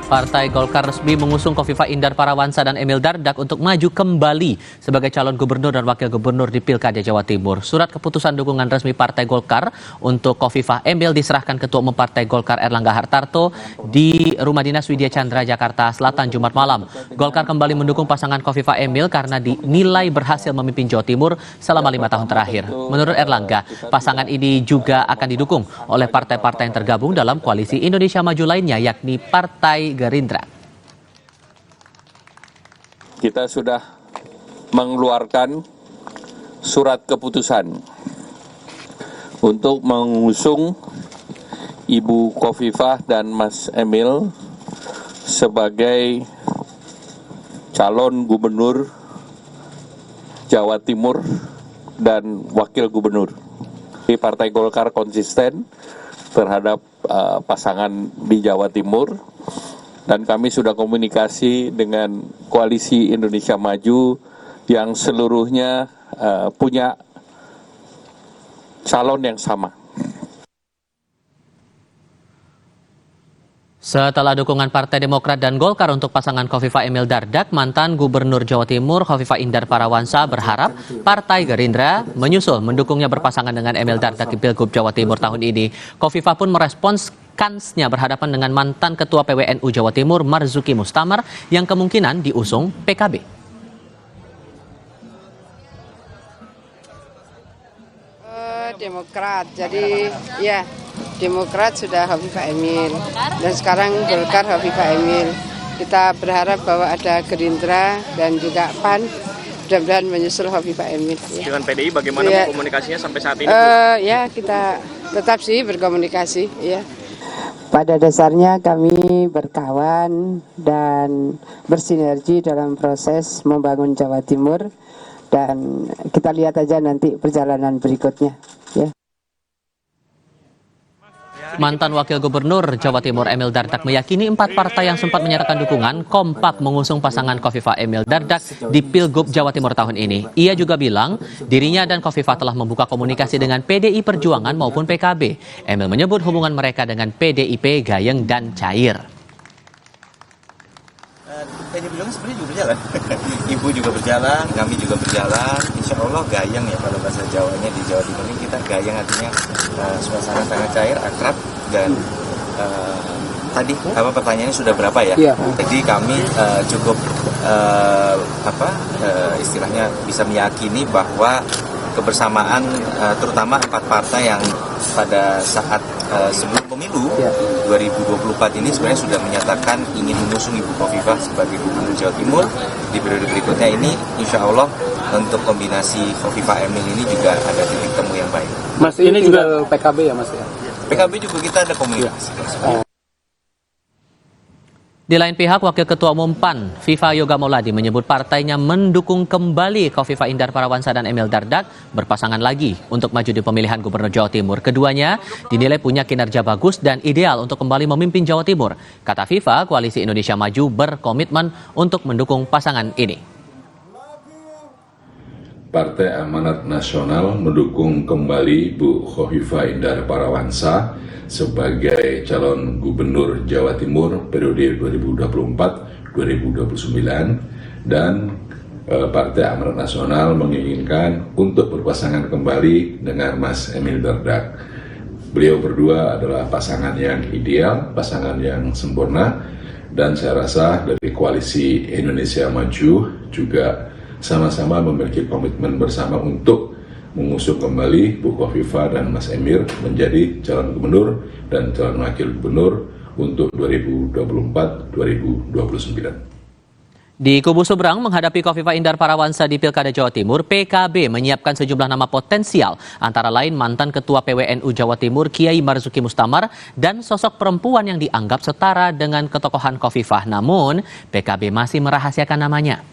Partai Golkar resmi mengusung Khofifah Indar Parawansa dan Emil Dardak untuk maju kembali sebagai calon gubernur dan wakil gubernur di Pilkada Jawa Timur. Surat keputusan dukungan resmi Partai Golkar untuk Khofifah Emil diserahkan Ketua Umum Partai Golkar Erlangga Hartarto di Rumah Dinas Widya Chandra, Jakarta Selatan, Jumat malam. Golkar kembali mendukung pasangan Khofifah Emil karena dinilai berhasil memimpin Jawa Timur selama 5 tahun terakhir. Menurut Erlangga, pasangan ini juga akan didukung oleh partai-partai yang tergabung dalam koalisi Indonesia Maju lainnya, yakni Partai Gerindra. Kita sudah mengeluarkan surat keputusan untuk mengusung Ibu Khofifah dan Mas Emil sebagai calon gubernur Jawa Timur dan wakil gubernur. Partai Golkar konsisten terhadap pasangan di Jawa Timur, dan kami sudah komunikasi dengan koalisi Indonesia Maju yang seluruhnya punya calon yang sama. Setelah dukungan Partai Demokrat dan Golkar untuk pasangan Khofifah Emil Dardak, mantan Gubernur Jawa Timur Khofifah Indar Parawansa berharap Partai Gerindra menyusul mendukungnya berpasangan dengan Emil Dardak di Pilgub Jawa Timur tahun ini. Khofifah pun merespons kansnya berhadapan dengan mantan Ketua PWNU Jawa Timur Marzuki Mustamar yang kemungkinan diusung PKB. Demokrat, jadi ya Demokrat sudah Khofifah Emil dan sekarang Golkar Khofifah Emil. Kita berharap bahwa ada Gerindra dan juga PAN mudah-mudahan menyusul Khofifah Emil. Ya. Dengan PDI bagaimana komunikasinya sampai saat ini? Ya kita tetap sih berkomunikasi. Ya. Pada dasarnya kami berkawan dan bersinergi dalam proses membangun Jawa Timur, dan kita lihat aja nanti perjalanan berikutnya. Ya. Mantan Wakil Gubernur Jawa Timur Emil Dardak meyakini 4 partai yang sempat menyatakan dukungan kompak mengusung pasangan Khofifah Emil Dardak di Pilgub Jawa Timur tahun ini. Ia juga bilang dirinya dan Khofifah telah membuka komunikasi dengan PDI Perjuangan maupun PKB. Emil menyebut hubungan mereka dengan PDIP gayeng dan cair. PDI Perjuangan sebenarnya juga berjalan. Ibu juga berjalan, kami juga berjalan. Insya Allah gayeng ya, kalau bahasa Jawanya di Jawa Timur ini kita gayeng, artinya suasana sangat cair, akrab, dan tadi pertanyaannya sudah berapa ya? Yeah. Jadi kami cukup istilahnya bisa meyakini bahwa kebersamaan terutama 4 partai yang pada saat sebelum pemilu 2024 ini sebenarnya sudah menyatakan ingin mengusung Ibu Khofifah sebagai Gubernur Jawa Timur di periode berikutnya ini. Insya Allah untuk kombinasi Khofifah Emil ini juga ada titik temu yang baik. Mas, ini juga PKB ya Mas ya? PKB juga kita ada komunikasi. Di lain pihak, Wakil Ketua Umum PAN, Viva Yoga Mauladi, menyebut partainya mendukung kembali Khofifah Indar Parawansa dan Emil Dardak berpasangan lagi untuk maju di pemilihan Gubernur Jawa Timur. Keduanya dinilai punya kinerja bagus dan ideal untuk kembali memimpin Jawa Timur. Kata Viva, Koalisi Indonesia Maju berkomitmen untuk mendukung pasangan ini. Partai Amanat Nasional mendukung kembali Bu Khofifah Indar Parawansa sebagai calon gubernur Jawa Timur periode 2024-2029, dan Partai Amanat Nasional menginginkan untuk berpasangan kembali dengan Mas Emil Dardak. Beliau berdua adalah pasangan yang ideal, pasangan yang sempurna, dan saya rasa dari Koalisi Indonesia Maju juga sama-sama memiliki komitmen bersama untuk mengusung kembali Bu Khofifah dan Mas Emil menjadi calon gubernur dan calon wakil gubernur untuk 2024-2029. Di kubu seberang menghadapi Khofifah Indar Parawansa di Pilkada Jawa Timur, PKB menyiapkan sejumlah nama potensial, antara lain mantan Ketua PWNU Jawa Timur Kiai Marzuki Mustamar dan sosok perempuan yang dianggap setara dengan ketokohan Khofifah. Namun, PKB masih merahasiakan namanya.